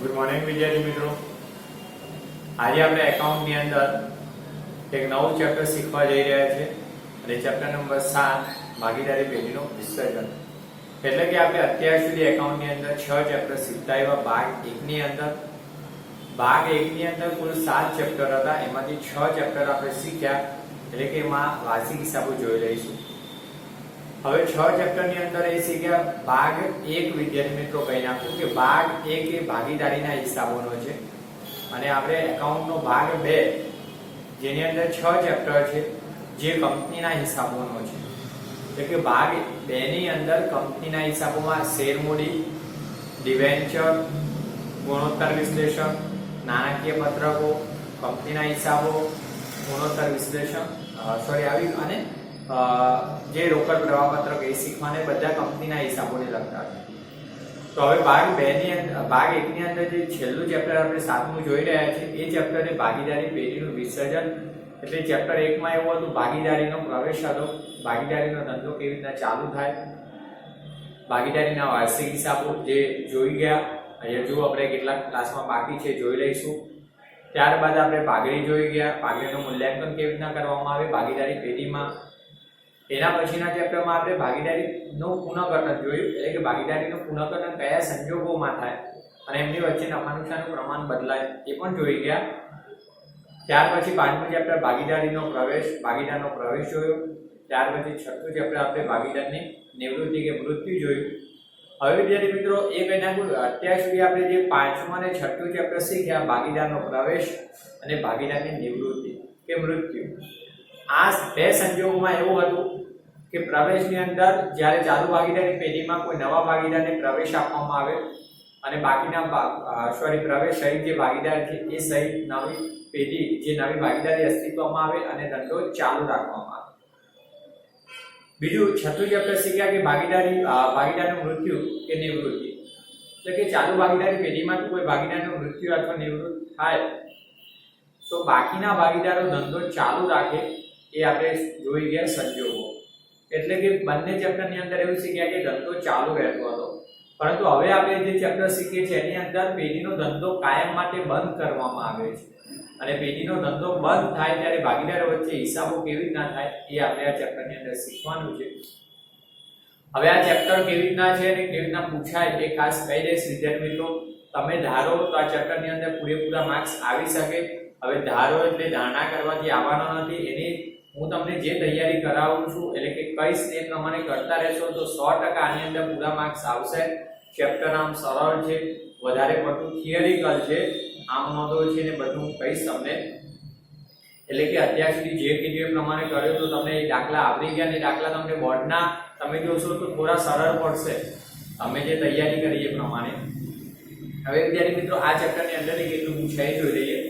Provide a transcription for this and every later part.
Good morning વિદ્યાર્થી મિત્રો, આજે આપણે એકાઉન્ટની અંદર એક નવું ચેપ્ટર શીખવા જઈ રહ્યા છીએ અને ચેપ્ટર નંબર 7 ભાગીદારી પેઢીનું વિસર્જન। એટલે કે આપણે અત્યાર સુધી એકાઉન્ટની અંદર 6 ચેપ્ટર શીખતા આવ્યા। ભાગ 1 ની અંદર કુલ 7 ચેપ્ટર હતા, એમાંથી 6 ચેપ્ટર આપણે શીખ્યા, એટલે કે એમાં વાર્ષિક હિસાબો જોઈ લઈશું। હવે 6 ચેપ્ટર ની અંદર એ શીખ્યા ભાગ 1 વિદ્યાર્થી મિત્રો કહી નાખું કે ભાગ 1 એ ભાગીદારીના હિસાબોનો છે અને આપણે એકાઉન્ટનો ભાગ 2 જેની અંદર 6 ચેપ્ટર છે જે કંપનીના હિસાબોનો છે। એટલે કે ભાગ 2 ની અંદર કંપનીના હિસાબોમાં શેર મૂડી, ડિવેન્ચર, ગુણોત્તર વિશ્લેષણ, નાણાકીય પત્રકો, કંપનીના હિસાબો, ગુણોત્તર વિશ્લેષણ આવી અને જે રોકડ પ્રવાહ પત્રક એ શીખવાને બધા કંપનીના હિસાબોને લગતા છે। તો હવે ભાગ 1 ની અંદર જે છેલ્લું ચેપ્ટર આપણે 7મું જોઈ રહ્યા છીએ એ ચેપ્ટર એ ભાગીદારી પેઢીનું વિસર્જન। એટલે ચેપ્ટર 1 માં એવું હતું ભાગીદારીનો પ્રવેશ હતો, ભાગીદારીનો ધંધો કેવી રીતના ચાલુ થાય, ભાગીદારીના વાર્ષિક હિસાબો જે જોઈ ગયા। અહીંયા જો આપણે કેટલાક ક્લાસમાં બાકી છે જોઈ લઈશું। ત્યારબાદ આપણે પાઘડી જોઈ ગયા, પાઘડીનું મૂલ્યાંકન કેવી રીતના કરવામાં આવે ભાગીદારી પેઢીમાં। એના પછીના ચેપ્ટરમાં આપણે ભાગીદારીનું પુનઃગઠન જોયું, એટલે કે ભાગીદારીનું પુનઃગઠન કયા સંજોગોમાં થાય અને એમની વચ્ચે નફા નુકસાનનું પ્રમાણ બદલાય એ પણ જોઈ ગયા। ત્યાર પછી 5મું ચેપ્ટર ભાગીદારનો પ્રવેશ જોયો। ત્યાર પછી 6થું ચેપ્ટર આપણે ભાગીદારની નિવૃત્તિ કે મૃત્યુ જોયું। હવે વિદ્યાર્થી મિત્રો એ કહી નાખું, અત્યાર સુધી આપણે જે 5મું અને 6થું ચેપ્ટર શીખ્યા ભાગીદારનો પ્રવેશ અને ભાગીદારની નિવૃત્તિ કે મૃત્યુ, આ બે સંજોગોમાં એવું હતું કે પ્રવેશની અંદર જ્યારે ચાલુ ભાગીદારી પેઢીમાં કોઈ નવા ભાગીદારને પ્રવેશ આપવામાં આવે અને બાકીના પ્રવેશ સહિત જે ભાગીદાર છે એ સહિત નવી પેઢી જે નવી ભાગીદારી અસ્તિત્વમાં આવે અને ધંધો ચાલુ રાખવામાં આવે। બીજું 6થું ચેપ્ટર શીખ્યા કે ભાગીદારનું મૃત્યુ કે નિવૃત્તિ, એટલે કે ચાલુ ભાગીદારી પેઢીમાં કોઈ ભાગીદારનું મૃત્યુ અથવા નિવૃત્ત થાય તો બાકીના ભાગીદારો ધંધો ચાલુ રાખે એ આપણે જોઈ ગયા સંજોગો। એટલે કે બંને ચેપ્ટરની અંદર એવું શીખ્યા કે ધંધો ચાલુ રહેતો હતો, પરંતુ હવે આપણે જે ચેપ્ટર શીખીએ છીએ એની અંદર પેઢીનો ધંધો કાયમ માટે બંધ કરવામાં આવે છે અને પેઢીનો ધંધો બંધ થાય ત્યારે ભાગીદારો વચ્ચે હિસાબો કેવી રીતના થાય એ આપણે આ ચેપ્ટરની અંદર શીખવાનું છે। હવે આ ચેપ્ટર કેવી રીતના છે અને કેવી રીતના પૂછાય એ ખાસ કહી દઈશ વિદ્યાર્થી મિત્રો। તમે ધારો તો આ ચેપ્ટરની અંદર પૂરેપૂરા માર્ક્સ આવી શકે। હવે ધારો એટલે ધારણા કરવાથી આવવાનો નથી, એની હું તમને જે તૈયારી કરાવું છું એટલે કે કઈશ એ પ્રમાણે કરતા રહેશો તો 100% આની અંદર પૂરા માર્ક્સ આવશે। ચેપ્ટર આમ સરળ છે, વધારે પડતું થિયરિકલ છે, આમ નોંધો છે ને બધું કઈશ તમને, એટલે કે અત્યાર સુધી જે કીધું એ પ્રમાણે કર્યો તો તમને એ દાખલા આવડી ગયા ને દાખલા તમને બોર્ડના તમે જોશો તો થોડા સરળ પડશે તમે જે તૈયારી કરી એ પ્રમાણે। હવે વિદ્યાર્થી મિત્રો આ ચેપ્ટરની અંદર કેટલું પૂછાય જોઈ લઈએ।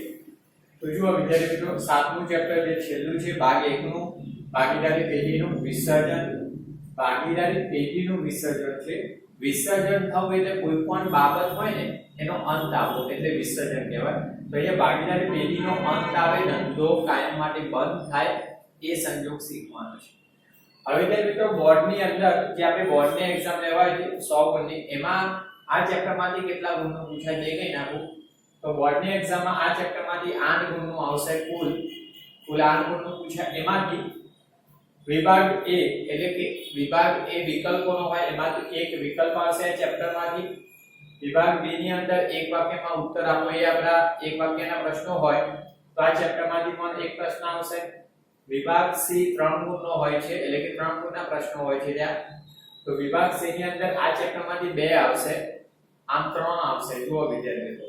તો જુઓ વિદ્યાર્થી મિત્રો 7મું ચેપ્ટર જે છેલ્લું છે ભાગ 1 નું ભાગીદારી પેઢીનું વિસર્જન। ભાગીદારી પેઢીનું વિસર્જન છે, વિસર્જન થવું એટલે કોઈ પણ બાબત હોય ને એનો અંત આવવો એટલે વિસર્જન કહેવાય। તો અહીંયા ભાગીદારી પેઢીનો અંત આવે, ધંધો કાયમ માટે બંધ થાય એ સંજોગ શીખવાનો છે। હવે વિદ્યાર્થી મિત્રો બોર્ડની અંદર જે આપણે બોર્ડની એક્ઝામ લેવાય છે 100 ગુણની, એમાં આ ચેપ્ટરમાંથી કેટલા ગુણનું પૂછાય તે કહી નાખું તો બોર્ડની એક્ઝામમાં આ ચેપ્ટરમાંથી 8 ગુણનું આવશે, કુલ 8 ગુણનું પૂછાય। એમાંથી વિભાગ A એટલે કે વિભાગ A વિકલ્પોનો હોય એમાંથી એક વિકલ્પ આવશે આ ચેપ્ટરમાંથી। વિભાગ B ની અંદર એક વાક્યમાં ઉત્તર આપો એ આપણા એક વાક્યના પ્રશ્નો હોય તો આ ચેપ્ટરમાંથી પણ એક પ્રશ્ન આવશે। વિભાગ C 3 ગુણનો હોય છે, એટલે કે 3 ગુણના પ્રશ્નો હોય છે ત્યાં, તો વિભાગ C ની અંદર આ ચેપ્ટરમાંથી 2 આવશે, આમ 3 આવશે। જુઓ વિદ્યાર્થી મિત્રો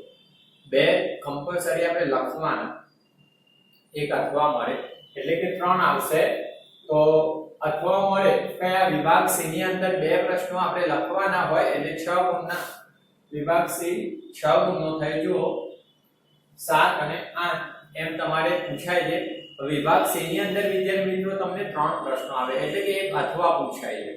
2 કમ્પલસરી આપણે લખવાના, એક અથવા મળે એટલે કે 3 આવશે। તો અથવા મળે કયા વિભાગ C ની અંદર 2 પ્રશ્નો આપણે લખવાના હોય એટલે 6 ગુણના વિભાગ C 6 ગુણનો થાય। જુઓ 7 અને 8 એમ તમારે પૂછાય છે। વિભાગ C ની અંદર વિદ્યાર્થી મિત્રો તમને 3 પ્રશ્નો આવે એટલે કે એક અથવા પૂછાય છે।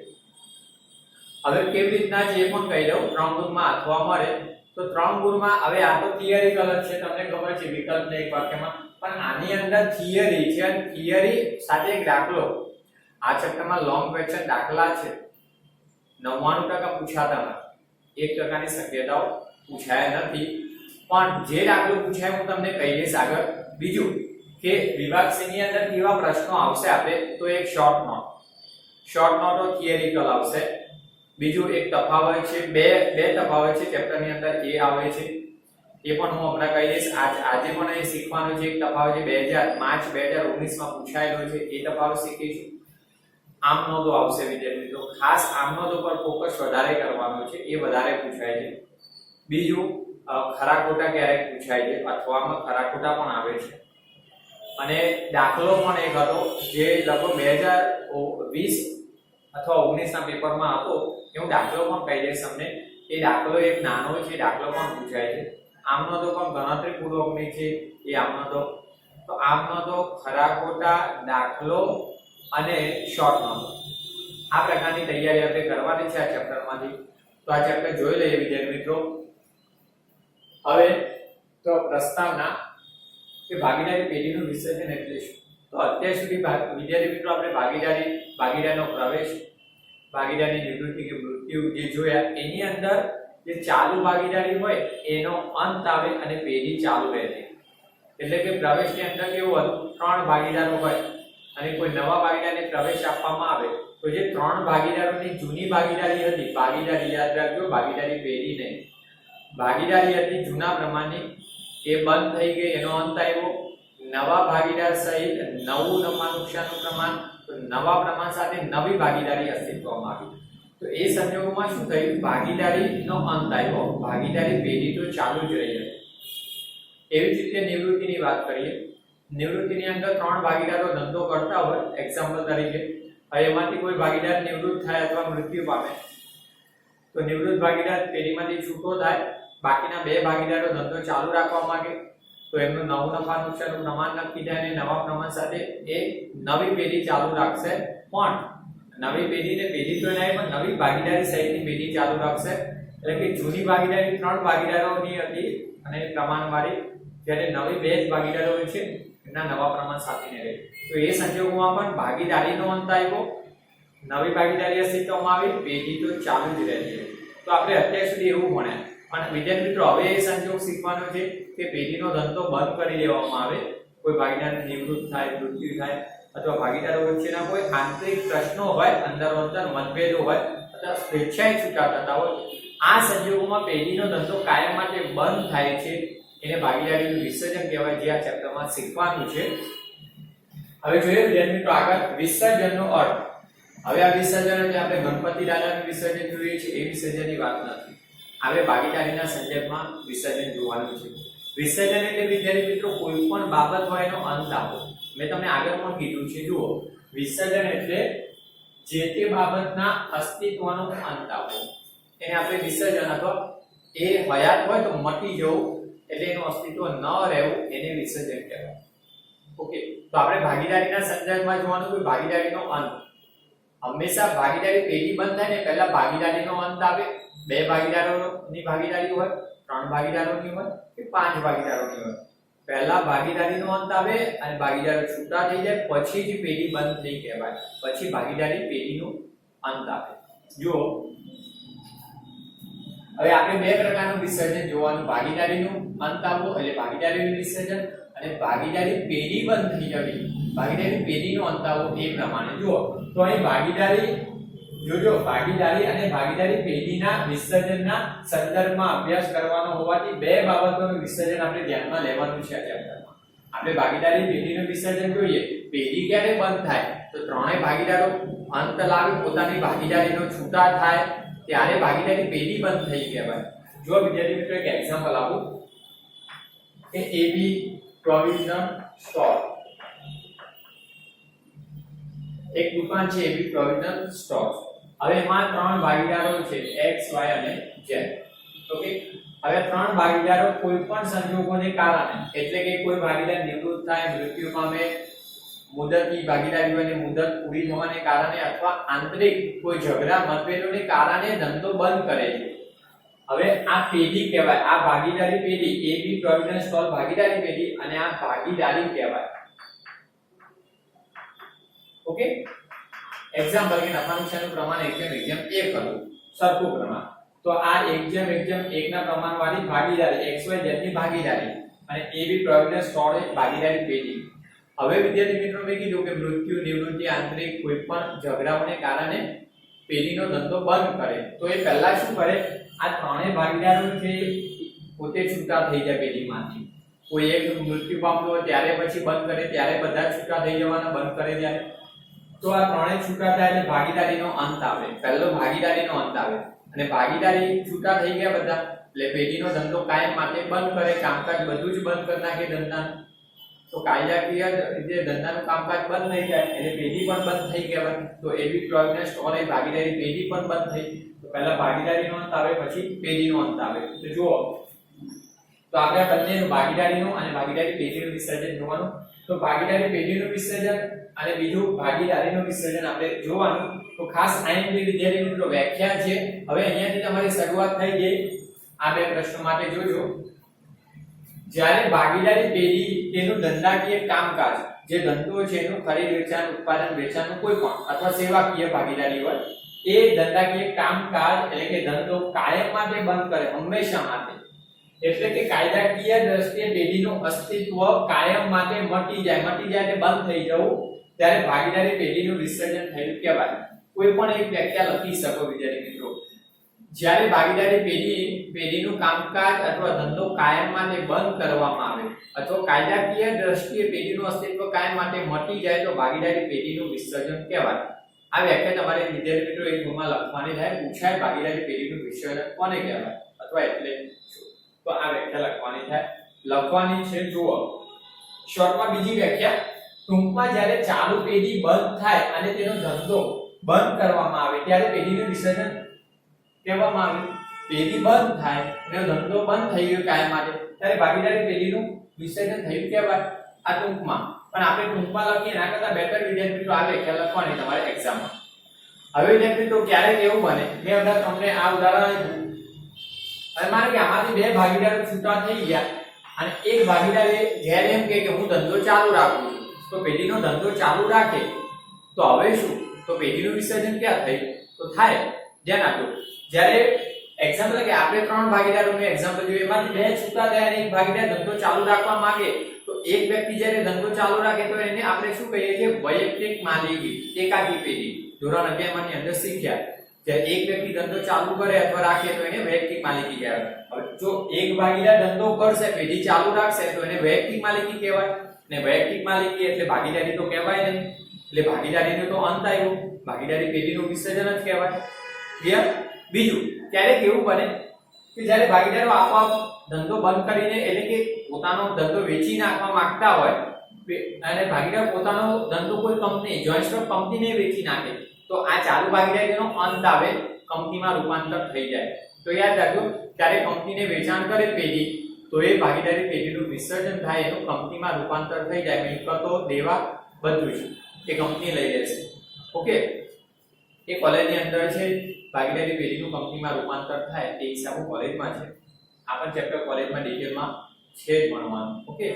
હવે કેવી રીતના જે પણ કહી દઉં 3 ગુણમાં અથવા મળે તો 3 ગુણમાં હવે આ તો થિયરિકલ જ છે, તમને ખબર છે વિકલ્પને એક વાક્યમાં, પણ આની અંદર થિયરી છે અને થિયરી સાથે એક દાખલો, આ ચેપ્ટરમાં લોંગ ક્વેશ્ચન દાખલા છે 99% પૂછાતા નથી, 1% ની શક્યતાઓ પૂછાયા નથી। પણ જે દાખલો પૂછાય હું તમને કહી દઈશ આગળ. બીજું કે વિભાગ C ની અંદર કેવા પ્રશ્નો આવશે આપણે તો એક શોર્ટ નોટો થિયરિકલ આવશે. બીજું એક તફાવત છે, બે તફાવત છે ચેપ્ટર ની અંદર એ આવે છે, એ પણ હું હમણાં કહી દઈશ. આજે પણ એ શીખવાનું છે. એક તફાવત છે માર્ચ 2019 માં પૂછાયેલો છે, એ તફાવત શીખીશું. આમ નોંધો આવશે વિદ્યાર્થી મિત્રો, ખાસ આમ નોંધો પર ફોકસ વધારે કરવાનો છે, એ વધારે પૂછાય છે. બીજું ખરા ખોટા ક્યારેક પૂછાય છે, અથવામાં ખરા ખોટા પણ આવે છે. અને દાખલો પણ એક હતો જે લગભગ 2020 અથવા 19 ના પેપરમાં હતો, હું દાખલો પણ કહી દઈશ તમને. એ દાખલો એક નાનો છે, દાખલો પણ પૂછાય છે. આમ નોંધો પણ ગણતરી પૂર્વકની છે એ આમ નોંધો. તો આમ નોંધો, ખરા ખોટા, દાખલો અને શોર્ટ નોંધો, આ પ્રકારની તૈયારી આપણે કરવાની છે આ ચેપ્ટરમાંથી. તો આ ચેપ્ટર જોઈ લઈએ વિદ્યાર્થી મિત્રો. હવે તો પ્રસ્તાવના કે ભાગીદારી પેઢીનું વિસર્જન એટલે શું? તો અત્યાર સુધી વિદ્યાર્થી મિત્રો આપણે ભાગીદારીનો પ્રવેશ, ભાગીદારની નિવૃત્તિ કે મૃત્યુ જે જોયા, એની અંદર જે ચાલુ ભાગીદારી હોય એનો અંત આવે અને પેઢી ચાલુ રહે. એટલે કે પ્રવેશની અંદર કેવું હતું, 3 ભાગીદારો હોય અને કોઈ નવા ભાગીદારને પ્રવેશ આપવામાં આવે તો જે 3 ભાગીદારોની જૂની ભાગીદારી હતી, ભાગીદારી યાદ રાખજો, ભાગીદારી પેઢી નહીં, ભાગીદારી હતી જૂના પ્રમાણની, એ બંધ થઈ ગઈ, એનો અંત આવ્યો. નવા ભાગીદાર સહિત નવું નફા નુકસાનનું પ્રમાણ, તો નવા પ્રમાણ સાથે નવી ભાગીદારી અસ્તિત્વમાં આવી. તો એ સંજોગોમાં શું થયું, ભાગીદારીનો અંત આવ્યો, ભાગીદારી પેઢી તો ચાલુ જ રહી હતી. એવી જ રીતે નિવૃત્તિની વાત કરીએ. નિવૃત્તિની અંદર 3 ભાગીદારો ધંધો કરતા હોય, એક્ઝામ્પલ તરીકે હવે એમાંથી કોઈ ભાગીદાર નિવૃત્ત થાય અથવા મૃત્યુ પામે તો નિવૃત્ત ભાગીદાર પેઢીમાંથી છૂટો થાય, બાકીના 2 ભાગીદારો ધંધો ચાલુ રાખવા માંગે તો એમનું નવું નફા નુકસાનનું પ્રમાણ નક્કી થાય અને નવા પ્રમાણ સાથે એ નવી પેઢી ચાલુ રાખશે. પણ નવી પેઢીને પેઢી તો નહીં, પણ નવી ભાગીદારી સહિતની પેઢી ચાલુ રાખશે. એટલે કે જૂની ભાગીદારી 3 ભાગીદારોની હતી અને પ્રમાણવાળી, જ્યારે નવી 2 જ ભાગીદારો હોય છે એના નવા પ્રમાણ સાથેને રહે. તો એ સંજોગોમાં પણ ભાગીદારીનો અંત આવ્યો, નવી ભાગીદારી અસ્તિત્વમાં આવી, પેઢી તો ચાલુ જ રહેતી. તો આપણે અત્યાર સુધી એવું ભણ્યા, પણ વિદ્યાર્થી મિત્રો હવે એ સંજોગ શીખવાનો છે કે પેઢીનો ધંધો બંધ કરી દેવામાં આવે, કોઈ ભાગીદાર નિવૃત્ત થાય, મૃત્યુ થાય અથવા ભાગીદારો વચ્ચેના કોઈ આંતરિક પ્રશ્નો હોય, અંદરો અંદર મતભેદો હોય અથવા સ્વેચ્છાએ છૂટા થતા હોય, આ સંજોગોમાં પેઢીનો ધંધો કાયમ માટે બંધ થાય છે, એને ભાગીદારીનું વિસર્જન કહેવાય, જે આ ચેપ્ટરમાં શીખવાનું છે. હવે જોઈએ વિદ્યાર્થી મિત્રો આગળ વિસર્જનનો અર્થ. હવે આ વિસર્જન એટલે આપણે ગણપતિ દાદાનું વિસર્જન જોઈએ છે એ વિસર્જનની વાત નથી. હવે ભાગીદારીના સંદર્ભમાં વિસર્જન જોવાનું છે. વિસર્જન એટલે વિદ્યાર્થી મિત્રો કોઈ પણ બાબત હોય એનો અંત આપો. મેં તમને આગળ પણ કીધું છે, જુઓ, વિસર્જન એટલે જે તે બાબતના અસ્તિત્વનો અંત આપો, એને આપણે વિસર્જન, અથવા એ હયાત હોય તો મટી જવું એટલે એનું અસ્તિત્વ ન રહેવું, એને વિસર્જન કહેવાય. ઓકે, તો આપણે ભાગીદારીના સંદર્ભમાં જોવાનું કે ભાગીદારીનો અંત. હંમેશા ભાગીદારી પેઢી બંધ થાય ને પહેલા ભાગીદારીનો અંત આવે. 2 ભાગીદારોની ભાગીદારી હોય, 3 ભાગીદારોની હોય કે 5 ભાગીદારોની હોય, પહેલા ભાગીદારીનો અંત આવે અને ભાગીદારો છૂટા થઈ જાય, પછી જ પેઢી બંધ થઈ કહેવાય, પછી ભાગીદારી પેઢીનો અંત આવે. જો હવે આપણે 2 પ્રકારનું વિસર્જન જોવાનું, ભાગીદારીનું અંત આવવો એટલે ભાગીદારીનું વિસર્જન, અને ભાગીદારી પેઢી બંધ થઈ જવી, ભાગીદારી પેઢીનો અંત આવવો. એ પ્રમાણે જુઓ તો અહીં ભાગીદારી જોજો, ભાગીદારી અને ભાગીદારી પેઢીના વિસર્જનના સંદર્ભમાં અભ્યાસ કરવાનો હોવાથી 2 બાબતોનું વિસર્જન આપણે ધ્યાનમાં લેવાનું છે આ ચેપ્ટરમાં. આપણે ભાગીદારી પેઢીનું વિસર્જન જોઈએ, પેઢી ક્યારે બંધ થાય તો 3 ભાગીદારો અંત લાવી પોતાની ભાગીદારીનો છૂટા થાય ત્યારે ભાગીદારી પેઢી બંધ થઈ કહેવાય. જો વિદ્યાર્થી મિત્રો એક એક્ઝામ્પલ આપું કે એબી પ્રોવિઝન સ્ટોર, એક દુકાન છે એબી પ્રોવિઝન સ્ટોર. હવે એમાં 3 ભાગીદારો છે x y અને z. ઓકે, હવે 3 ભાગીદારો કોઈ પણ સંજોગોને કારણે, એટલે કે કોઈ ભાગીદાર નિવૃત્ત થાય, મૃત્યુ પામે, મુદતની ભાગીદારી હોય ને મુદત પૂરી થવાને કારણે અથવા આંતરિક કોઈ ઝઘડા મતભેદોને કારણે ધંધો બંધ કરે છે. હવે આ પેઢી કહેવાય, આ ભાગીદારી પેઢી, એબી પ્રોવિડન્ટ સ્ટોર ભાગીદારી પેઢી, અને આ ભાગીદારી કહેવાય. ઓકે, એક્ઝામ્પલ કે નફા નુકસાનનું પ્રમાણ એક્ઝામ 1 હતું, સરખું પ્રમાણ. તો આ 1:1 ના પ્રમાણવાળી ભાગીદારી XYZ ની ભાગીદારી અને AB પ્રોવિડન્ટ સ્ટોરેજ ભાગીદારી પેઢી. હવે વિદ્યાર્થી મિત્રો મેં કીધું કે મૃત્યુ, નિવૃત્તિ, આંતરિક કોઈ પણ ઝઘડાઓને કારણે પેઢીનો ધંધો બંધ કરે તો એ પહેલા શું કરે, આ ત્રણેય ભાગીદારો છે પોતે છૂટા થઈ જાય પેઢીમાંથી. કોઈ એક મૃત્યુ પામતો હોય ત્યારે પછી બંધ કરે, ત્યારે બધા છૂટા થઈ જવાના, બંધ કરે ત્યારે. તો આ ત્રણેય છૂટા થાય એટલે ભાગીદારીનો અંત આવે. પહેલો ભાગીદારીનો અંત આવે અને ભાગીદારી છૂટા થઈ ગયા બધા એટલે પેઢીનો ધંધો કાયમ માટે બંધ કરે, કામકાજ બધું જ બંધ કરી નાખે ધંધાનું. તો કાયદાકીય રીતે ધંધાનું કામકાજ બંધ થઈ જાય એટલે પેઢી પણ બંધ થઈ કહેવાય. તો એવી પ્રોવિડન્ટ સ્ટોરેજ ભાગીદારી પેઢી પણ બંધ થઈ. તો પહેલા ભાગીદારીનો અંત આવે, પછી પેઢીનો અંત આવે. તો જુઓ, તો આપણે બંનેનું ભાગીદારીનું અને ભાગીદારી પેઢીનું વિસર્જન જોવાનું. તો ભાગીદારી પેઢીનું વિસર્જન અને બીજું ભાગીદારીનું વિસર્જન આપણે જોવાનું. તો ખાસ IMP વિદ્યાર્થી મિત્રો વ્યાખ્યા છે. હવે અહીંયાથી તમારી શરૂઆત થઈ ગઈ. આ બે પ્રશ્નો માટે જોજો. જ્યારે ભાગીદારી પેઢી તેનું ધંધાકીય કામકાજ, જે ધંધો છે એનું ખરીદ વેચાણ, ઉત્પાદન વેચાણનું કોઈ પણ અથવા સેવાકીય ભાગીદારી હોય, એ ધંધાકીય કામકાજ એટલે કે ધંધો કાયમ માટે બંધ કરે, હંમેશા માટે. એટલે કે કાયદાકીય દ્રષ્ટિએ પેઢીનું અસ્તિત્વ કાયમ માટે મટી જાય એટલે બંધ થઈ જવું, ત્યારે ભાગીદારી પેઢીનું વિસર્જન થયું કહેવાય. કોઈ પણ એક વ્યાખ્યા લખી શકો વિદ્યાર્થી મિત્રો. જ્યારે ભાગીદારી પેઢીનું કામકાજ અથવા ધંધો કાયમ માટે બંધ કરવામાં આવે અથવા કાયદાકીય દ્રષ્ટિએ પેઢીનું અસ્તિત્વ કાયમ માટે મટી જાય તો ભાગીદારી પેઢીનું વિસર્જન કહેવાય. આ વ્યાખ્યા તમારે વિદ્યાર્થી મિત્રો એક ગુણમાં લખવાની થાય. પૂછાય ભાગીદારી પેઢીનું વિસર્જન કોને કહેવાય અથવા એટલે શું, તો આ વ્યાખ્યા લખવાની થાય. લખવાની છે. જુઓ, શોર્ટમાં બીજી વ્યાખ્યા. ટૂંકમાં જ્યારે ચાલુ પેઢી બંધ થાય અને તેનો ધંધો બંધ કરવામાં આવે ત્યારે પેઢીનું વિસર્જન કહેવામાં આવે. પેઢી બંધ થાય અને ધંધો બંધ થઈ ગયો કાયમ માટે ત્યારે ભાગીદારી પેઢીનું વિસર્જન થયું કહેવાય. આ ટૂંકમાં, પણ આપણે ટૂંકમાં લખીએ એના કરતા બેટર વિદ્યાર્થી મિત્રો આ વ્યાખ્યા લખવાની તમારે એક્ઝામમાં. હવે વિદ્યાર્થી મિત્રો ક્યારેક એવું બને, મેં હમણાં તમને આ ઉદાહરણ આપ્યું અને માને કે આમાંથી બે ભાગીદારો છૂટા થઈ ગયા અને એક ભાગીદારે જ્યારે એમ કે હું ધંધો ચાલુ રાખું છું, તો પેઢીનો ધંધો ચાલુ રાખે તો હવે શું, તો પેઢીનું વિસર્જન ક્યાં થયું, તો થાય. ધ્યાન આપો, જ્યારે એક્ઝામ્પલ કે આપણે ત્રણ ભાગીદારોનું એક્ઝામ્પલ જોઈએ, એમાંથી બે છૂટા થયા અને એક ભાગીદાર ધંધો ચાલુ રાખવા માંગે તો એક વ્યક્તિ જ્યારે ધંધો ચાલુ રાખે તો એને આપણે શું કહીએ છીએ, વૈયક્તિક માલિકી, એકાકી પેઢી. ધોરણ 11 ની અંદર શીખ્યા. જ્યારે એક વ્યક્તિ ધંધો ચાલુ કરે અથવા રાખે તો એને વૈયક્તિક માલિકી કહેવાય. હવે જો એક ભાગીદાર ધંધો કરશે, પેઢી ચાલુ રાખશે તો એને વૈયક્તિક માલિકી કહેવાય. ને વૈયક્તિક માલિકી એટલે ભાગીદારી તો કહેવાય નહીં, એટલે ભાગીદારીનો તો અંત આવ્યો, ભાગીદારી પેઢીનું વિસર્જન જ કહેવાય. ક્લિયર? બીજું, ક્યારેક એવું બને કે જ્યારે ભાગીદારો આપોઆપ ધંધો બંધ કરીને એટલે કે પોતાનો ધંધો વેચી નાખવા માંગતા હોય અને ભાગીદાર પોતાનો ધંધો કોઈ કંપની, જોઈન્ટ સ્ટોક કંપનીને વેચી નાખે તો આ ચાલુ ભાગીદારીનો અંત આવે, કંપનીમાં રૂપાંતર થઈ જાય. તો યાદ રાખજો, ત્યારે કંપનીને વેચાણ કરે પેઢી તો એ ભાગીદારી પેઢીનું વિસર્જન થાય, એનું કંપનીમાં રૂપાંતર થઈ જાય, મિલકતો, દેવા બધું જ એ કંપની લઈ લેશે. ઓકે, એ કોલેજની અંદર છે, ભાગીદારી પેઢીનું કંપનીમાં રૂપાંતર થાય એ હિસાબો કોલેજમાં છે. આ પણ ચેપ્ટર કોલેજમાં ડિટેલમાં છે જ ભણવાનું. ઓકે,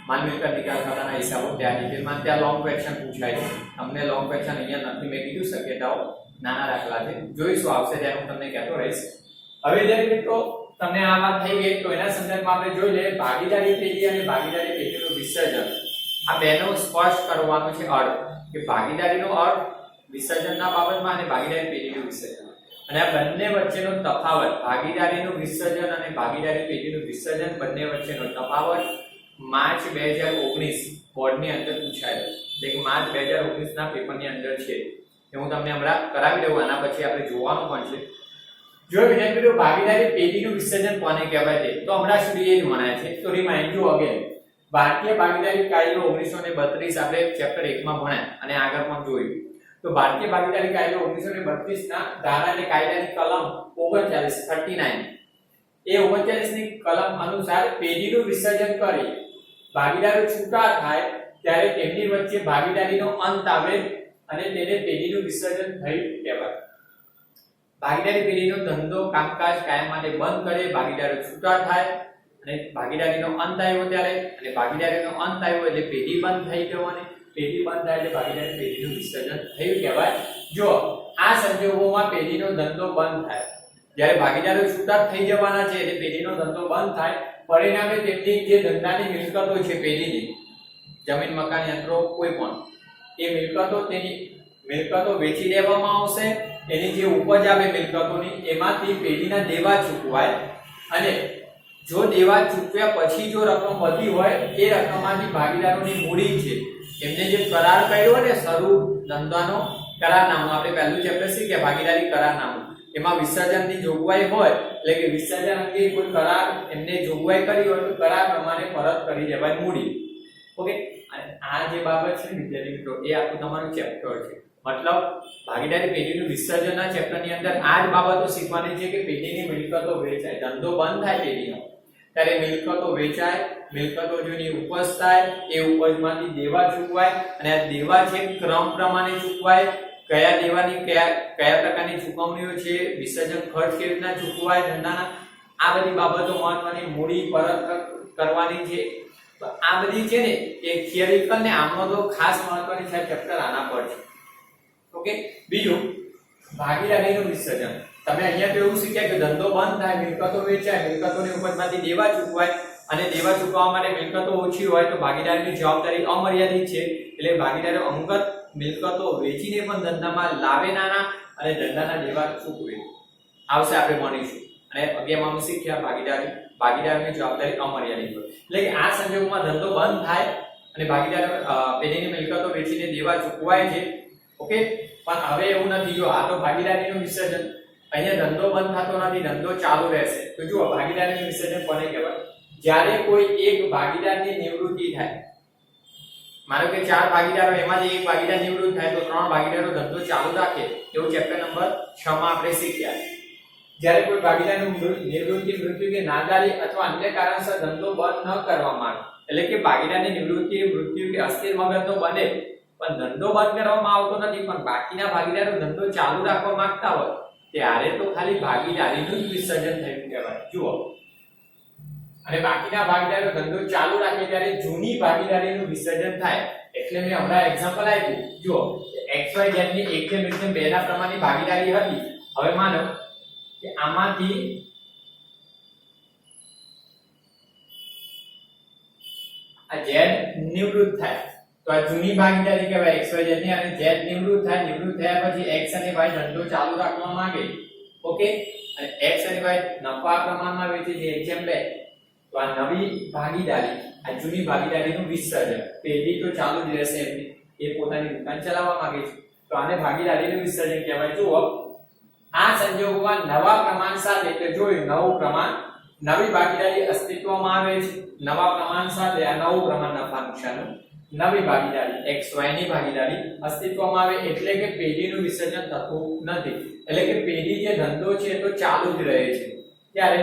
માલ મિલકત નિકાલ ખાતાના હિસાબો ત્યાં ડિટેલમાં, ત્યાં લોંગ ક્વેશ્ચન પૂછાય છે. તમને લોંગ ક્વેશ્ચન અહીંયા નથી, મેં કીધું શક્યતાઓ નાના દાખલા છે, જોઈશું આવશે ત્યારે હું તમને કહેતો રહીશ. હવે જ્યારે મિત્રો તમને આ વાત થઈ ગઈ તો એના સંદર્ભમાં આપણે જોઈ લઈએ ભાગીદારી પેઢી અને ભાગીદારી પેઢીનું વિસર્જન. આ બેનો સ્પષ્ટ કરવાનો છે અર્થ, કે ભાગીદારીનો અર્થ વિસર્જનના બાબતમાં અને ભાગીદારી પેઢીનું વિસર્જન, અને આ બંને વચ્ચેનો તફાવત, ભાગીદારીનું વિસર્જન અને ભાગીદારી પેઢીનું વિસર્જન બંને વચ્ચેનો તફાવત માર્ચ 2019 બોર્ડની અંદર પૂછાયો, એટલે કે માર્ચ 2019 ના પેપરની અંદર છે. એ હું તમને હમણાં કરાવી દઉં, આના પછી આપણે જોવાનું પણ છે. જો વિદ્યાર્થીઓ ભાગીદારી પેઢીનું વિસર્જન કોને કહેવાય છે, તો હમણાં સુધી એ જ ભણાય છે. તો રિમાઇન્ડ યુ અગેન, ભારતીય ભાગીદારી કાયદો 1932 આપણે ચેપ્ટર 1 માં ભણ્યા અને આગળ પણ જોયું. તો ભારતીય ભાગીદારી કાયદો 1932 ના ધારા અને કાયદાની કલમ 39 એ 39 ની કલમ અનુસાર પેઢીનું વિસર્જન કરી ભાગીદારો છૂટા થાય ત્યારે તેમની વચ્ચે ભાગીદારીનો અંત આવે અને તેને પેઢીનું વિસર્જન થયું કહેવાય. ભાગીદારી પેઢીનો ધંધો કામકાજ કાયમ માટે બંધ કરે, ભાગીદારો છૂટા થાય અને ભાગીદારીનો અંત આવ્યો ત્યારે, અને ભાગીદારીનો અંત આવ્યો એટલે પેઢી બંધ થઈ ગયો અને પેઢી બંધ થાય એટલે ભાગીદારી પેઢીનું વિસર્જન થયું કહેવાય. જો આ સંજોગોમાં પેઢીનો ધંધો બંધ થાય જ્યારે ભાગીદારો છૂટા થઈ જવાના છે એટલે પેઢીનો ધંધો બંધ થાય, પરિણામે તેમની જે ધંધાની મિલકતો છે પેઢીની, જમીન મકાન યંત્રો કોઈ પણ, એ મિલકતો વેચી દેવામાં આવશે, એની જે ઉપજ આવે મિલકતોની એમાંથી પેઢીના દેવા ચૂકવાય, અને જો દેવા ચૂકવ્યા પછી જો રકમ વધી હોય એ રકમમાંથી ભાગીદારોની મૂડી છે એમને જે કરાર કર્યો ને શરૂ ધંધાનો કરારનામું, આપણે પહેલું ચેપ્ટર શીખ્યા ભાગીદારી કરારનામું, એમાં વિસર્જનની જોગવાઈ હોય એટલે કે વિસર્જન અંગે કોઈ કરાર એમને જોગવાઈ કરી હોય તો કરાર પ્રમાણે પરત કરી દેવાય મૂડી. ઓકે, અને આ જે બાબત છે વિદ્યાર્થી મિત્રો એ આખું તમારું ચેપ્ટર છે. મતલબ ભાગીદારી પેઢીનું વિસર્જનના ચેપ્ટરની અંદર આ જ બાબતો શીખવાની છે કે પેઢીની મિલકતો વેચાય, ધંધો બંધ થાય પેઢીનો ત્યારે મિલકતો વેચાય, મિલકતો જોની ઉપજ થાય, એ ઉપજમાંથી દેવા ચૂકવાય, અને આ દેવા છે ક્રમ પ્રમાણે ચૂકવાય, કયા દેવાની કયા પ્રકારની ચૂકવણીઓ છે, વિસર્જન ખર્ચ કેવી રીતના ચૂકવાય ધંધાના, આ બધી બાબતો મહત્વની, મૂડી પરત કરવાની છે. તો આ બધી છે ને એ થિયરિકલ ને આમનો તો ખાસ મહત્વની છે ચેપ્ટર આના પર છે. ઓકે, બીજું ભાગીદારીનું વિસર્જન. તમે અહીંયા તો એવું શીખ્યા કે ધંધો બંધ થાય, મિલકતો વેચાય, મિલકતોની ઉપજમાંથી દેવા ચૂકવાય, અને દેવા ચૂકવવા માટે મિલકતો ઓછી હોય તો ભાગીદારીની જવાબદારી અમર્યાદિત છે, એટલે ભાગીદારો અંગત મિલકતો વેચીને પણ ધંધામાં લાવે નાના અને ધંધાના દેવા ચૂકવે આવશે, આપણે ભણીશું. અને 11માં શીખ્યા ભાગીદારોની જવાબદારી અમર્યાદિત હોય, એટલે કે આ સંજોગોમાં ધંધો બંધ થાય અને ભાગીદારો પેઢીની મિલકતો વેચીને દેવા ચૂકવાય છે. ઓકે, પણ હવે એવું નથી. જો આ તો ભાગીદારીનું વિસર્જન, અહીંયા ધંધો બંધ થતો નથી, ધંધો ચાલુ રહેશે. તો જુઓ ભાગીદારીનું વિસર્જન કોને કહેવાય? જ્યારે કોઈ એક ભાગીદારની નિવૃત્તિ થાય, માનો કે 4 ભાગીદારો એમાંથી એક ભાગીદાર નિવૃત્ત થાય તો 3 ભાગીદારો ધંધો ચાલુ રાખે, એવું ચેપ્ટર નંબર 6 માં આપણે શીખ્યા. જ્યારે કોઈ ભાગીદારનું નિવૃત્તિ, મૃત્યુ કે નાદારી અથવા અન્ય કારણસર ધંધો બંધ ન કરવામાં આવે, એટલે કે ભાગીદારની નિવૃત્તિ, મૃત્યુ કે અસ્થિર મગજનો બને પણ ધંધો બંધ કરવામાં આવતો નથી, પણ બાકીના ભાગીદારો ધંધો ચાલુ રાખવા માંગતા હોય ત્યારે તો ખાલી ભાગીદારીનું જ વિસર્જન થયું કહેવાય. જુઓ, અને બાકીના ભાગીદારો ધંધો ચાલુ રાખે ત્યારે જૂની ભાગીદારીનું વિસર્જન થાય. એટલે મેં હમણાં એક્ઝામ્પલ આપ્યું. જુઓ, XYZ ની 1:2 ના પ્રમાણની ભાગીદારી હતી. હવે માનો કે આમાંથી આ Z નિવૃત્ત થાય તો આ જૂની ભાગીદારી કહેવાય XYZ ની, અને Z નિવૃત્ત થાય, નિવૃત્ત થયા પછી X અને Y ધંધો ચાલુ રાખવા માંગે. ઓકે, અને X અને Y નફા પ્રમાણમાં વેચે છે, જેમ 2. તો આ નવી ભાગીદારી, આ જૂની ભાગીદારીનું વિસર્જન, પેઢી તો ચાલુ જ રહેશે એમની, એ પોતાની દુકાન ચલાવવા માંગે છે, તો આને ભાગીદારીનું વિસર્જન કહેવાય. જુઓ, આ સંજોગોમાં નવા પ્રમાણ સાથે, એટલે જોયું નવું પ્રમાણ, નવી ભાગીદારી અસ્તિત્વમાં આવે છે. નવા પ્રમાણ સાથે આ નવું પ્રમાણ નફા નુકસાનનું, નવી ભાગીદારી XY ની ભાગીદારી અસ્તિત્વમાં આવે, એટલે કે પેઢીનું વિસર્જન થતું નથી, એટલે કે પેઢી જે ધંધો છે તો ચાલુ જ રહે છે, ત્યારે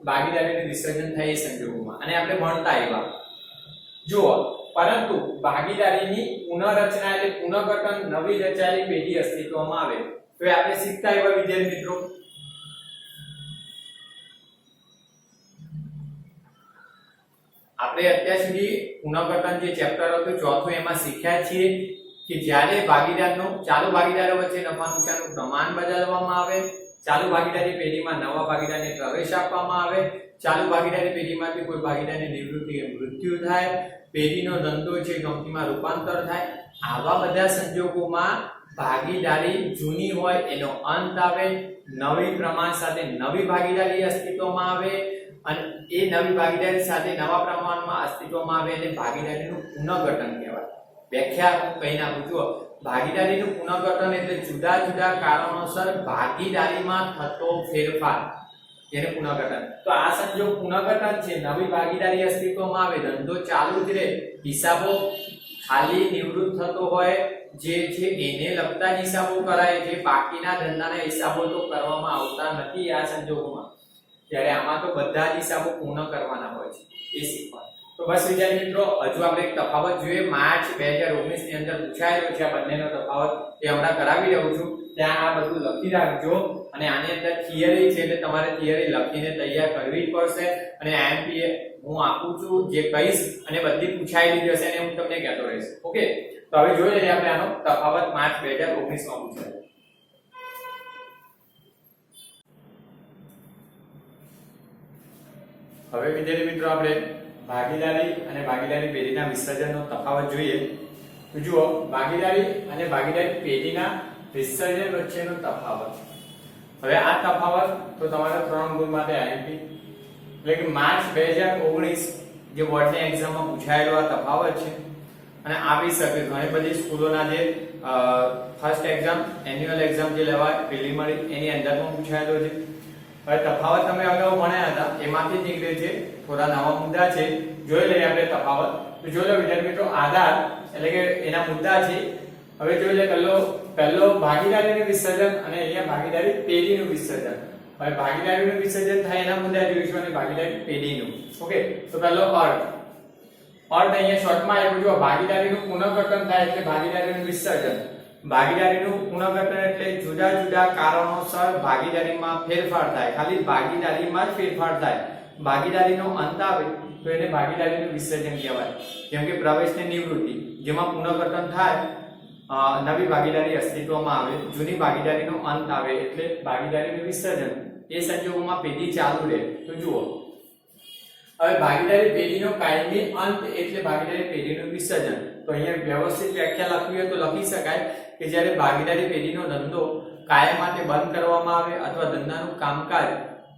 ભાગીદારીનું વિસર્જન થાય એ સંજોગોમાં. અને આપણે ભણતા આવ્યા. જુઓ, પરંતુ ભાગીદારીની પુનઃરચના એટલે પુનઃગઠન, નવી રચાયેલી પેઢી અસ્તિત્વમાં આવે તો એ આપણે શીખતા આવ્યા વિદ્યાર્થી મિત્રો. આપણે અત્યાર સુધી પુનઃગઠન જે ચેપ્ટર હતું ચોથું, એમાં શીખ્યા છીએ કે જ્યારે ભાગીદારનું, ચાલુ ભાગીદારો વચ્ચે નફા નુકસાનનું પ્રમાણ બદલવામાં આવે, ચાલુ ભાગીદારી પેઢીમાં નવા ભાગીદારને પ્રવેશ આપવામાં આવે, ચાલુ ભાગીદારી પેઢીમાંથી કોઈ ભાગીદારની નિવૃત્તિ કે મૃત્યુ થાય, પેઢીનો ધંધો છે કંપનીમાં રૂપાંતર થાય, આવા બધા સંજોગોમાં ભાગીદારી જૂની હોય એનો અંત આવે, નવી પ્રમાણ સાથે નવી ભાગીદારી અસ્તિત્વમાં આવે, અને એ નવી ભાગીદારી સાથે નવા પ્રમાણમાં અસ્તિત્વમાં આવે એટલે ભાગીદારીનું પુનઃગઠન કહેવાય. વ્યાખ્યા હું કહી નાખું. જુઓ, ભાગીદારીનું પુનઃગઠન એટલે જુદા જુદા કારણોસર ભાગીદારીમાં થતો ફેરફાર, જેને પુનઃગઠન. તો આ સંજોગ પુનઃગઠન છે, નવી ભાગીદારી અસ્તિત્વમાં આવે, ધંધો ચાલુ જ રહે, હિસાબો ખાલી નિવૃત્ત થતો હોય જે છે એને લગતા હિસાબો કરાય, જે બાકીના ધંધાના હિસાબો તો કરવામાં આવતા નથી આ સંજોગોમાં, ત્યારે આમાં તો બધા જ હિસાબો પૂર્ણ કરવાના હોય છે, એ શીખવાનું. તો બસ વિદ્યાર્થી મિત્રો, હજુ આપણે એક તફાવત જોઈએ. માર્ચ 2019 ની અંદર પૂછાયેલો છે આ બંનેનો તફાવત, એ હમણાં કરાવી રહ્યો છું. ત્યાં આ બધું લખી રાખજો, અને આની અંદર થિયરી છે એટલે તમારે થિયરી લખીને તૈયાર કરવી જ પડશે. અને આઈએમપી હું આપું છું, જે કહીશ અને બધી પૂછાયેલી જશે અને હું તમને કહેતો રહીશ. ઓકે, તો હવે જોઈ લઈએ આપણે આનો તફાવત માર્ચ 2019 માં પૂછાયો. હવે વિદ્યાર્થી મિત્રો આપણે ભાગીદારી અને ભાગીદારી પેઢીના વિસર્જનનો તફાવત જોઈએ. તો જુઓ, ભાગીદારી અને ભાગીદારી પેઢીના વિસર્જન વચ્ચેનો તફાવત. હવે આ તફાવત તો તમારા 3 ગુણ માટે આઈએમપી એટલે કે માર્ચ 2019 જે બોર્ડની એક્ઝામમાં પૂછાયેલો આ તફાવત છે અને આવી શકે ઘણી બધી સ્કૂલોના જે ફર્સ્ટ એક્ઝામ એન્યુઅલ એક્ઝામ જે લેવાય પ્રિલિમિનરી એની અંદર પણ પૂછાયેલો છે. હવે તફાવત તમે અગાઉ ભણ્યા હતા એમાંથી જ નીકળે છે, થોડા નવા મુદ્દા છે, જોઈ લઈએ આપણે તફાવત. તો જોઈ લો વિદ્યાર્થી મિત્રો, આધાર એટલે કે એના મુદ્દા છે. હવે જોઈ લે પહેલો ભાગીદારીનું વિસર્જન અને અહીંયા ભાગીદારી પેઢીનું વિસર્જન. હવે ભાગીદારીનું વિસર્જન થાય એના મુદ્દા જોઈશું અને ભાગીદારી પેઢીનું. ઓકે, તો પહેલો અર્થ અહીંયા શોર્ટમાં આવ્યું. જો ભાગીદારીનું પુનર્ગઠન થાય એટલે ભાગીદારીનું વિસર્જન. ભાગીદારીનું પુનર્ગઠન એટલે જુદા જુદા કારણોસર ભાગીદારીમાં ફેરફાર થાય, ખાલી ભાગીદારીમાં જ ફેરફાર થાય. ભાગીદારીનો અંત આવે તો એને ભાગીદારીનું વિસર્જન કહેવાય. જેમ કે પ્રવેશની નિવૃત્તિ, જેમાં પુનર્ગઠન થાય, નવી ભાગીદારી અસ્તિત્વમાં આવે, જૂની ભાગીદારીનો અંત આવે એટલે ભાગીદારીનું વિસર્જન. એ સંજોગોમાં પેઢી ચાલુ રહે. તો જુઓ, હવે ભાગીદારી પેઢીનો કાયમી અંત એટલે ભાગીદારી પેઢીનું વિસર્જન. તો અહીંયા વ્યવસ્થિત વ્યાખ્યા લખવી હોય તો લખી શકાય કે જ્યારે ભાગીદારી પેઢીનો ધંધો કાયમ માટે બંધ કરવામાં આવે અથવા ધંધાનું કામકાજ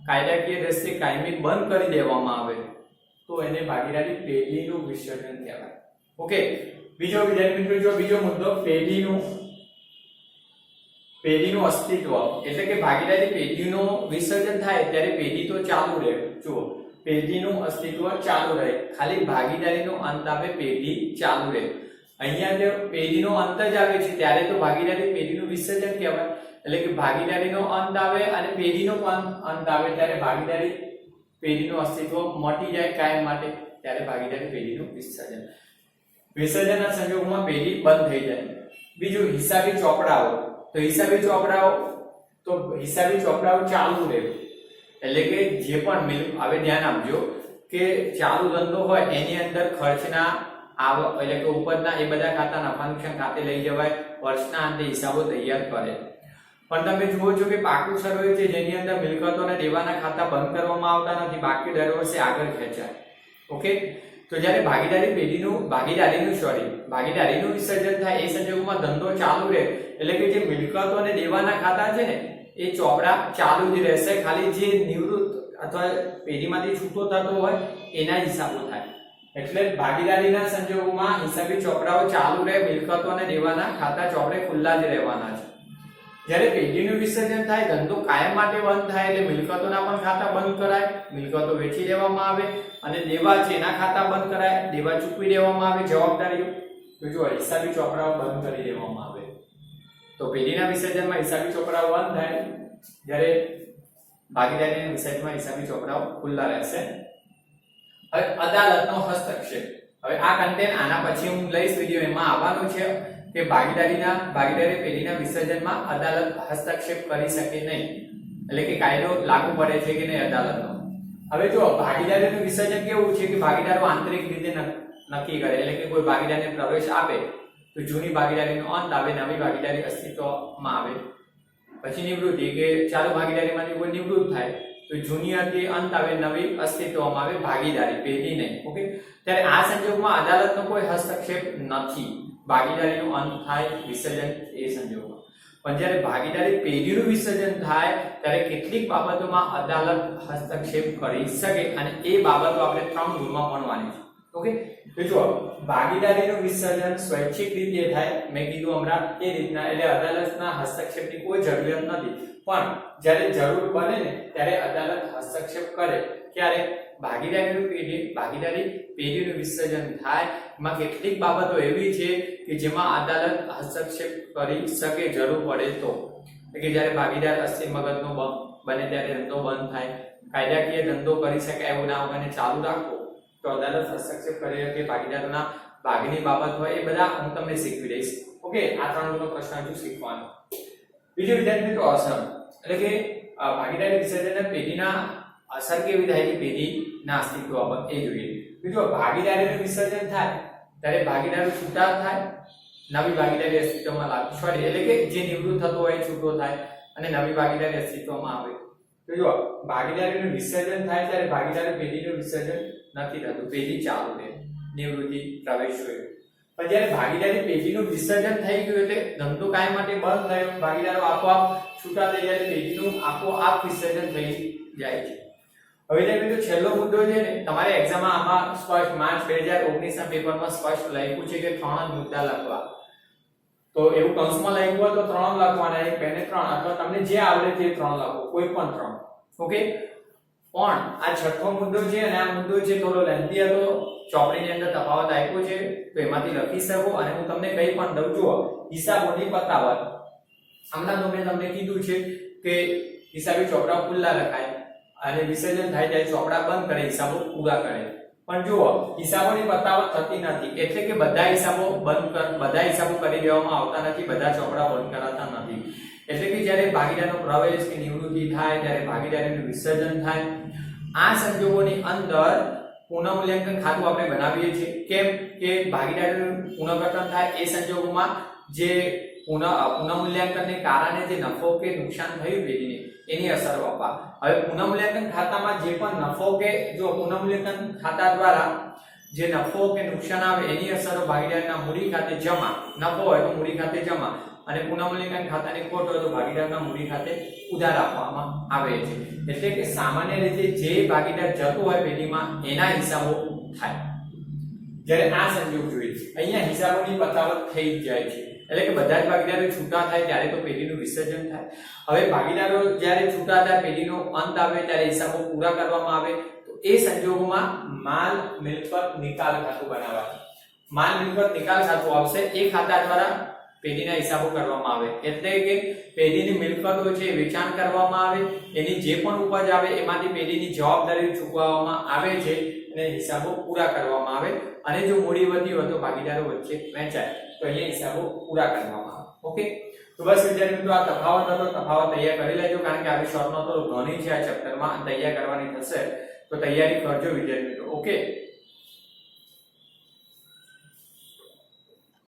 કાયદાકીય દ્રષ્ટિએ કાયમી બંધ કરી દેવામાં આવે તો એને ભાગીદારી પેઢીનું વિસર્જન કહેવાય. ઓકે, બીજો વિદ્યાર્થી મિત્રો, જો બીજો મુદ્દો પેઢીનું અસ્તિત્વ એટલે કે ભાગીદારી પેઢીનું વિસર્જન થાય ત્યારે પેઢી તો ચાલુ રહે. જુઓ, પેઢીનું અસ્તિત્વ ચાલુ રહે, ખાલી ભાગીદારીનો અંત આવે પેઢી ચાલુ રહે. અહીંયા જે પેઢીનો અંત જ આવે છે ત્યારે તો ભાગીદારી પેઢીનું વિસર્જન કહેવાય. એટલે કે ભાગીદારીનો અંત આવે અને પેઢીનો પણ અંત આવે ત્યારે ભાગીદારી પેઢીનું અસ્તિત્વ મટી જાય કાયમ માટે, ત્યારે ભાગીદારી પેઢીનું વિસર્જન. વિસર્જનના સંજોગોમાં પેઢી બંધ થઈ જાય. બીજું હિસાબી ચોપડાઓ. તો હિસાબી ચોપડાઓ ચાલુ રહે. એટલે કે જે પણ હવે ધ્યાન આપજો કે ચાલુ ધંધો હોય એની અંદર ખર્ચના આવક એટલે કે ઉપજના એ બધા ખાતા નફા નુકસાન ખાતે લઈ જવાય, વર્ષના અંતે હિસાબો તૈયાર કરે. પણ તમે જુઓ છો કે પાકું સર્વે છે જેની અંદર મિલકતો અને દેવાના ખાતા બંધ કરવામાં આવતા નથી, બાકી દર વર્ષે આગળ ખેંચાય. ઓકે, તો જ્યારે ભાગીદારીનું વિસર્જન થાય એ સંજોગોમાં ધંધો ચાલુ રહે એટલે કે જે મિલકતો અને દેવાના ખાતા છે ને એ ચોપડા ચાલુ જ રહેશે, ખાલી જે નિવૃત્ત અથવા પેઢીમાંથી છૂટો થતો હોય એના હિસાબો થાય. એટલે ભાગીદારીના સંજોગોમાં હિસાબી ચોપડાઓ ચાલુ રહે, મિલકતો અને દેવાના ખાતા ચોપડે ખુલ્લા જ રહેવાના છે. જ્યારે પેઢીનું વિસર્જન થાય, ધંધો કાયમ માટે બંધ થાય એટલે મિલકતોના પણ ખાતા બંધ કરાય, મિલકતો વેચી દેવામાં આવે અને દેવા છે એના ખાતા બંધ કરાય, દેવા ચૂકવી દેવામાં આવે, જવાબદારીઓ તો જો હિસાબી ચોપડાઓ બંધ કરી દેવામાં આવે. તો પેઢીના વિસર્જનમાં હિસાબી ચોપડાઓ બંધ થાય, જ્યારે ભાગીદારીના વિસર્જનમાં હિસાબી ચોપડાઓ ખુલ્લા રહેશે. હવે અદાલતનો હસ્તક્ષેપ. હવે આ કન્ટેન્ટ આના પછી હું લઈશ વિડિયો, એમાં આવવાનું છે કે ભાગીદારી પેઢીના વિસર્જનમાં અદાલત હસ્તક્ષેપ કરી શકે નહીં, એટલે કે કાયદો લાગુ પડે છે કે નહીં અદાલતનો. હવે જો ભાગીદારીનું વિસર્જન કેવું છે કે ભાગીદારો આંતરિક રીતે નક્કી કરે, એટલે કે કોઈ ભાગીદારને પ્રવેશ આપે તો જૂની ભાગીદારીનો અંત આવે, નવી ભાગીદારી અસ્તિત્વમાં આવે. પછી નિવૃત્તિ કે ચાલુ ભાગીદારીમાંથી કોઈ નિવૃત્ત થાય તો જૂની હતી અંત આવે, નવી અસ્તિત્વમાં આવે, ભાગીદારી પેઢી નહીં. ઓકે, ત્યારે આ સંજોગોમાં અદાલતનો કોઈ હસ્તક્ષેપ નથી. ભાગીદારીનો અંત થાય, વિસર્જન એ સંજોગોમાં. પણ જ્યારે ભાગીદારી પેઢીનું વિસર્જન થાય ત્યારે કેટલીક બાબતોમાં અદાલત હસ્તક્ષેપ કરી શકે અને એ બાબતો આપણે 3 ગુણમાં ભણવાની છે. ઓકે, તો જો ભાગીદારીનું વિસર્જન સ્વૈચ્છિક રીતે થાય, મેં કીધું હમણાં એ રીતના, એટલે અદાલતના હસ્તક્ષેપની કોઈ જરૂરિયાત નથી. પણ જ્યારે જરૂર બને ને ત્યારે અદાલત હસ્તક્ષેપ કરે. ક્યારે? ભાગીદારી પેઢીનું વિસર્જન થાય, એમાં કેટલીક બાબતો એવી છે કે જેમાં અદાલત હસ્તક્ષેપ કરી શકે જરૂર પડે તો. એટલે કે જ્યારે ભાગીદાર અસ્થિર મગજનો બને ત્યારે ધંધો બંધ થાય, કાયદાકીય ધંધો કરી શકાય એવું ના હોય ચાલુ રાખો તો અદાલત હસ્તક્ષેપ કરે કે ભાગીદારોના ભાગની બાબત હોય એ બધા હું તમને શીખવી દઈશ. ઓકે, આ 3 નો પ્રશ્ન હજુ શીખવાનો. બીજો વિદ્યાર્થી મિત્રો અસર, એટલે કે ભાગીદારી વિસર્જનના પેઢીના અસર કેવી થાય છે પેઢીના અસ્તિત્વ પર એ જોઈએ. બીજો ભાગીદારીનું વિસર્જન થાય ત્યારે ભાગીદારો છૂટા થાય, નવી ભાગીદારી અસ્તિત્વમાં લાગે, એટલે કે જે નિવૃત્ત થતો હોય છૂટો થાય અને નવી ભાગીદારી અસ્તિત્વમાં આવે. તો જો ભાગીદારીનું વિસર્જન થાય ત્યારે ભાગીદારી પેઢીનું વિસર્જન નથી થતું, પેઢી ચાલુ રહે, નિવૃત્તિ પ્રવેશ હોય. પણ જ્યારે ભાગીદારી પેઢીનું વિસર્જન થઈ ગયું એટલે ધંધો કાયમ માટે બંધ થયો, ભાગીદારો આપોઆપ છૂટા થઈ જાય, પેઢીનું આપોઆપ વિસર્જન થઈ જાય છે. હવે જે મિત્રો છેલ્લો મુદ્દો છે ને, તમારે એક્ઝામમાં આમાં સ્પષ્ટ માર્ચ 2019 ના પેપરમાં સ્પષ્ટ લખ્યું છે કે 3 જ મુદ્દા લખવા. તો એવું કૌંસમાં લખ્યું હોય તો 3 લખવાના, એક બેને 3, અથવા તમને જે આવડે તે 3 લખો, કોઈ પણ 3. ઓકે. પણ આ છઠ્ઠો મુદ્દો છે અને આ મુદ્દો છે થોડો લેન્થી હતો, ચોપડીની અંદર તફાવત આપ્યો છે તો એમાંથી લખી શકો. અને હું તમને કંઈ પણ દઉં છું, હિસાબોની પતાવટ. હમણાં તો મેં તમને કીધું છે કે હિસાબી ચોપડા ખુલ્લા લખાય અને વિસર્જન થાય ત્યારે ચોપડા બંધ કરે, હિસાબો પૂરા કરે. પણ જુઓ, હિસાબોની પતાવટ થતી નથી, એટલે કે બધા હિસાબો કરી દેવામાં આવતા નથી, બધા ચોપડા બંધ કરાતા નથી. એટલે કે જ્યારે ભાગીદારનો પ્રવેશ કે નિવૃત્તિ થાય ત્યારે ભાગીદારીનું વિસર્જન થાય. આ સંજોગોની અંદર પુનઃમૂલ્યાંકન ખાતું આપણે બનાવીએ છીએ. કેમ કે ભાગીદારીનું પુનઃગઠન થાય એ સંજોગોમાં જે પુનઃમૂલ્યાંકનને કારણે જે નફો કે નુકસાન થયું પેઢીને એની અસરો આપવા. હવે પુનઃમૂલ્યાંકન ખાતામાં જે પણ નફો કે જો પુનઃમૂલ્યાંકન ખાતા દ્વારા જે નફો કે નુકસાન આવે એની અસરો ભાગીદારના મૂડી ખાતે જમા, નફો હોય તો મૂડી ખાતે જમા અને પુનઃમૂલ્યાંકન ખાતાની ખોટ હોય તો ભાગીદારના મૂડી ખાતે ઉધાર આપવામાં આવે છે. એટલે કે સામાન્ય રીતે જે ભાગીદાર જતો હોય પેઢીમાં એના હિસાબો થાય. જ્યારે આ સંજોગ જોઈએ અહીંયા હિસાબોની પતાવટ થઈ જાય છે, એટલે કે બધા જ ભાગીદારો છૂટા થાય ત્યારે તો પેઢીનું વિસર્જન થાય. હવે ભાગીદારો જ્યારે છૂટા થાય, પેઢીનો અંત આવે ત્યારે હિસાબો પૂરા કરવામાં આવે. તો એ સંજોગોમાં માલ મિલકત નિકાલ ખાતું બનાવાય. માલ મિલકત નિકાલ ખાતું આવશે, એ ખાતા દ્વારા પેઢીના હિસાબો કરવામાં આવે. એટલે કે પેઢીની મિલકતો છે વેચાણ કરવામાં આવે, એની જે પણ ઉપજ આવે એમાંથી પેઢીની જવાબદારી ચૂકવવામાં આવે છે અને હિસાબો પૂરા કરવામાં આવે. અને જો મૂડી વધી હોય તો ભાગીદારો વચ્ચે વહેંચાય, તો અહીંયા હિસાબો પૂરા કરવામાં આવે. ઓકે. તો બસ વિદ્યાર્થી મિત્રો, આ તફાવત હતો, તફાવત તૈયાર કરી લેજો, કારણ કે આવી શોર્ટ નોટો ઘણી છે આ ચેપ્ટરમાં, તૈયાર કરવાની થશે તો તૈયારી કરજો વિદ્યાર્થી મિત્રો. ઓકે.